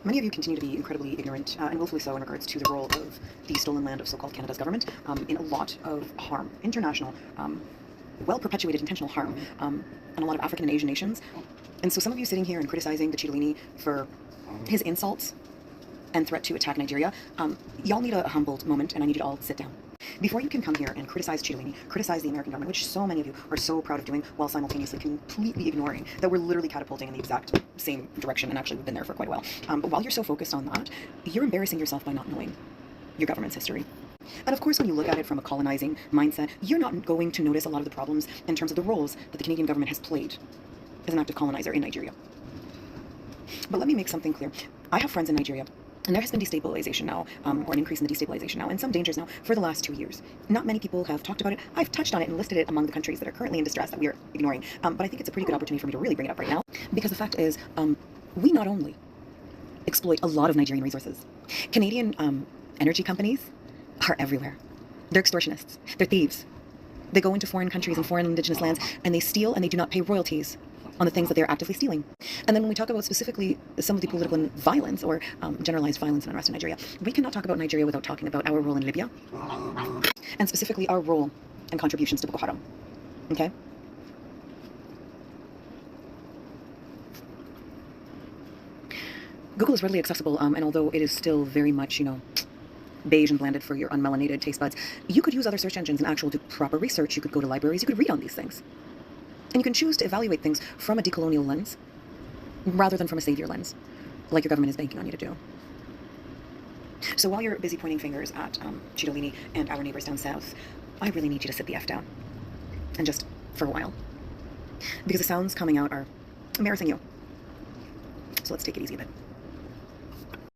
Many of you continue to be incredibly ignorant, and willfully so, in regards to the role of the stolen land of so-called Canada's government in a lot of harm, international, well-perpetuated intentional harm, in a lot of African and Asian nations. And so some of you sitting here and criticizing the Chidolini for his insults and threat to attack Nigeria, y'all need a humbled moment, and I need you to all sit down. Before you can come here and criticize Chidolini, criticize the American government, which so many of you are so proud of doing, while simultaneously completely ignoring that we're literally catapulting in the exact same direction, and actually we've been there for quite a while. But while you're so focused on that, you're embarrassing yourself by not knowing your government's history. And of course, when you look at it from a colonizing mindset, you're not going to notice a lot of the problems in terms of the roles that the Canadian government has played as an active colonizer in Nigeria. But let me make something clear. I have friends in Nigeria, and there has been destabilization now, or an increase in the destabilization now, and some dangers now for the last 2 years. Not many people have talked about it. I've touched on it and listed it among the countries that are currently in distress that we are ignoring. But I think it's a pretty good opportunity for me to really bring it up right now, because the fact is, we not only exploit a lot of Nigerian resources. Canadian energy companies are everywhere. They're extortionists. They're thieves. They go into foreign countries and foreign indigenous lands, and they steal, and they do not pay royalties on the things that they're actively stealing. And then when we talk about specifically some of the political violence or generalized violence and unrest in Nigeria, we cannot talk about Nigeria without talking about our role in Libya, and specifically our role and contributions to Boko Haram. Okay? Google is readily accessible, and although it is still very much, beige and blanded for your unmelanated taste buds, you could use other search engines and actual do proper research. You could go to libraries, you could read on these things. And you can choose to evaluate things from a decolonial lens rather than from a savior lens, like your government is banking on you to do. So while you're busy pointing fingers at Chidolini and our neighbors down south, I really need you to sit the F down. And just for a while. Because the sounds coming out are embarrassing you. So let's take it easy a bit.